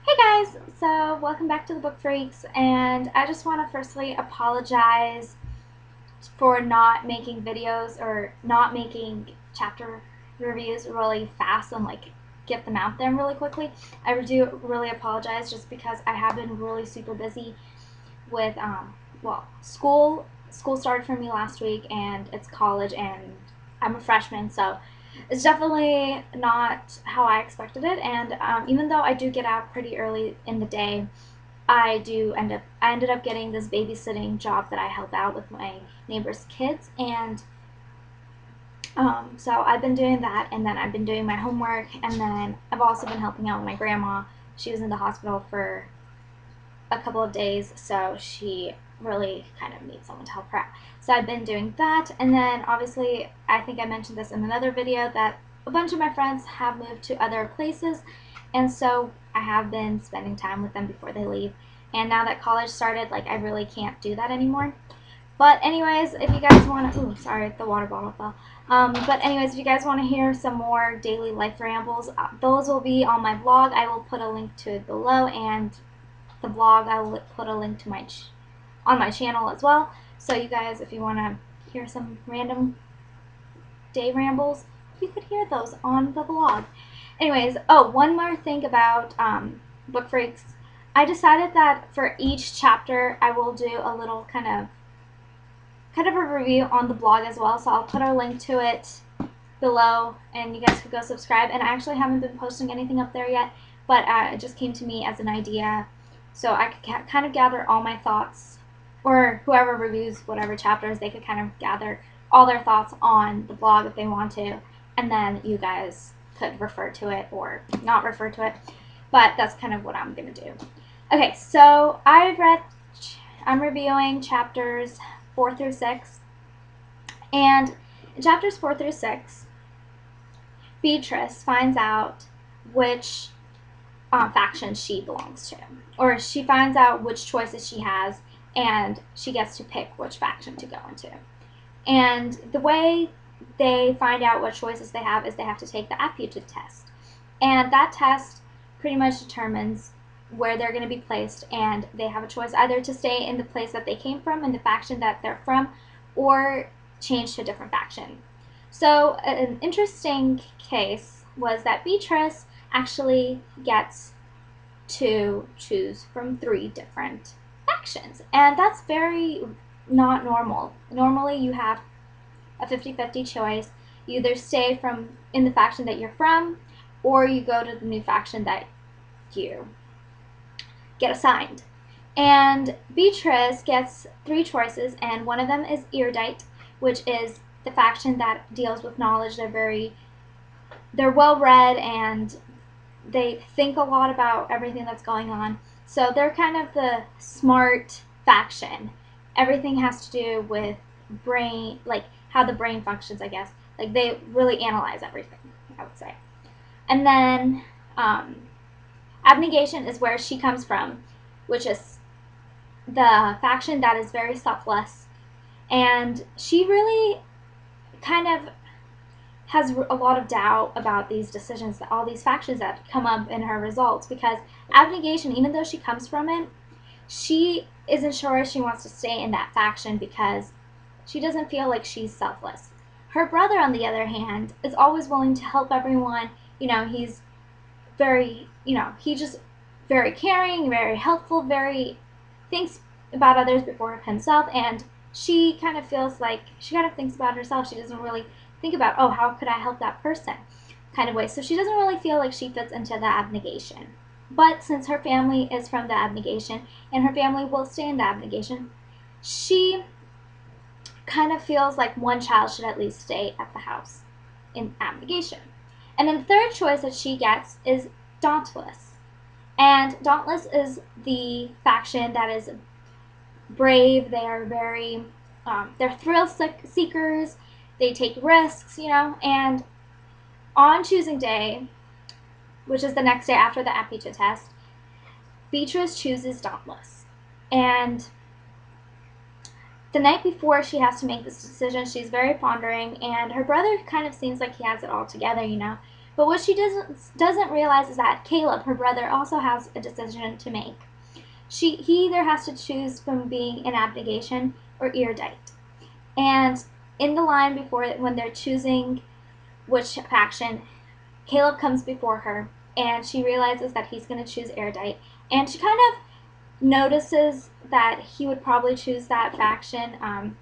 Hey guys, so welcome back to the Book Freaks, and I just want to firstly apologize for not making videos or not making chapter reviews really fast and get them out there really quickly. I do really apologize just because I have been really super busy with school. School started for me last week, and it's college, and I'm a freshman, so it's definitely not how I expected it. And even though I do get out pretty early in the day, I ended up getting this babysitting job that I help out with my neighbor's kids, and so I've been doing that, and then I've been doing my homework, and then I've also been helping out with my grandma. She was in the hospital for a couple of days, so she really kind of needs someone to help her out. So I've been doing that, and then obviously I think I mentioned this in another video that a bunch of my friends have moved to other places, and so I have been spending time with them before they leave. And now that college started, I really can't do that anymore. But anyways, if you guys want to, ooh, sorry, the water bottle fell. But anyways, if you guys want to hear some more daily life rambles, those will be on my blog. I will put a link to it below, and the blog I will put a link to on my channel as well. So you guys, if you want to hear some random day rambles, you could hear those on the blog. Anyways, oh, one more thing about Book Freaks. I decided that for each chapter I will do a little kind of a review on the blog as well. So I'll put a link to it below, and you guys could go subscribe. And I actually haven't been posting anything up there yet, but it just came to me as an idea, so I could kind of gather all my thoughts, or whoever reviews whatever chapters, they could kind of gather all their thoughts on the blog if they want to, and then you guys could refer to it or not refer to it, but that's kind of what I'm going to do. Okay, so I'm reviewing chapters 4 through 6, and in chapters 4 through 6, Beatrice finds out which faction she belongs to, or she finds out which choices she has, and she gets to pick which faction to go into. And the way they find out what choices they have is they have to take the aptitude test, and that test pretty much determines where they're going to be placed, and they have a choice either to stay in the place that they came from, in the faction that they're from, or change to a different faction. So an interesting case was that Beatrice actually gets to choose from 3 different factions, and that's very not normal. Normally you have a 50-50 choice. You either stay in the faction that you're from, or you go to the new faction that you get assigned. And Beatrice gets 3 choices, and one of them is erudite, which is the faction that deals with knowledge. They're well read, and they think a lot about everything that's going on. So they're kind of the smart faction. Everything has to do with brain, how the brain functions, I guess. They really analyze everything, I would say. And then abnegation is where she comes from, which is the faction that is very selfless. And she really kind of has a lot of doubt about these decisions, all these factions that come up in her results, because abnegation, even though she comes from it, she isn't sure she wants to stay in that faction because she doesn't feel like she's selfless. Her brother, on the other hand, is always willing to help everyone. He's very, he's just very caring, very helpful, very thinks about others before himself, and she kind of feels like she kind of thinks about herself. She doesn't really think about, oh, how could I help that person kind of way. So she doesn't really feel like she fits into the abnegation. But since her family is from the abnegation, and her family will stay in the abnegation, she kind of feels like one child should at least stay at the house in abnegation. And then the third choice that she gets is dauntless. And dauntless is the faction that is brave. They are very, they're thrill seekers. They take risks, and on choosing day, which is the next day after the aptitude test, Beatrice chooses dauntless. And the night before she has to make this decision, she's very pondering, and her brother kind of seems like he has it all together, But what she doesn't realize is that Caleb, her brother, also has a decision to make. He either has to choose from being in abnegation or erudite. And in the line before, when they're choosing which faction, Caleb comes before her, and she realizes that he's going to choose erudite. And she kind of notices that he would probably choose that faction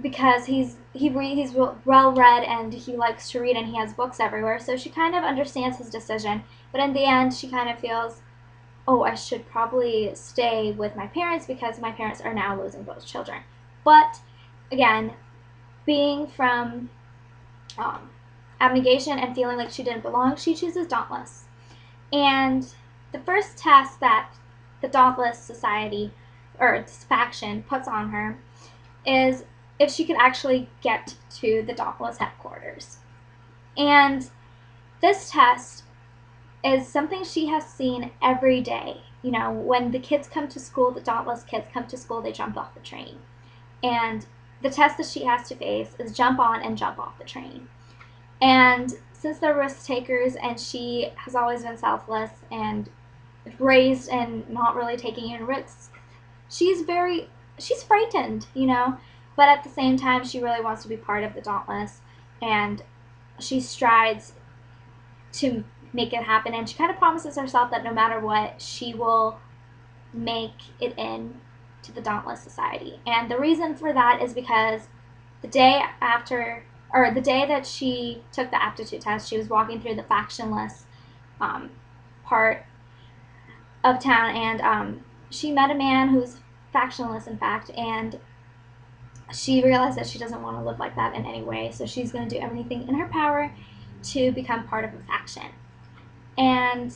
because he's well read and he likes to read and he has books everywhere. So she kind of understands his decision. But in the end, she kind of feels, oh, I should probably stay with my parents because my parents are now losing both children. But again, being from abnegation and feeling like she didn't belong, she chooses Dauntless. And the first test that the Dauntless Society, or this faction, puts on her is if she could actually get to the Dauntless headquarters. And this test is something she has seen every day. You know, when the kids come to school, the Dauntless kids come to school, they jump off the train. And the test that she has to face is jump on and jump off the train. And since they're risk takers and she has always been selfless and raised and not really taking any risks, she's frightened, you know, but at the same time she really wants to be part of the Dauntless, and she strives to make it happen, and she kind of promises herself that no matter what, she will make it in to the Dauntless Society. And the reason for that is because the day that she took the aptitude test, she was walking through the factionless part of town, and she met a man who's factionless, in fact, and she realized that she doesn't want to live like that in any way, so she's going to do everything in her power to become part of a faction. And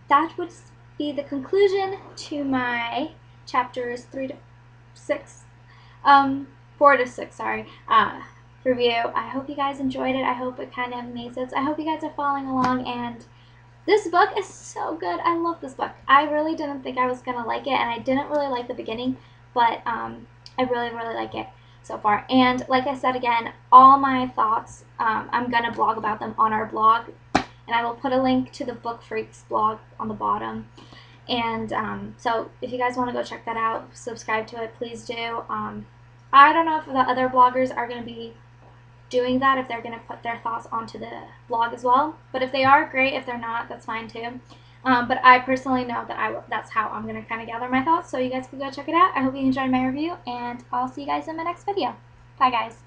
that would be the conclusion to my chapters 4 to 6, review. I hope you guys enjoyed it. I hope it kind of made sense. I hope you guys are following along, and this book is so good. I love this book. I really didn't think I was going to like it, and I didn't really like the beginning, but I really, really like it so far. And like I said again, all my thoughts, I'm going to blog about them on our blog, and I will put a link to the Book Freaks blog on the bottom. And so if you guys want to go check that out, subscribe to it, please do. I don't know if the other bloggers are going to be doing that, if they're going to put their thoughts onto the blog as well. But if they are, great. If they're not, that's fine too. But I personally know that that's how I'm going to kind of gather my thoughts. So you guys can go check it out. I hope you enjoyed my review, and I'll see you guys in my next video. Bye, guys.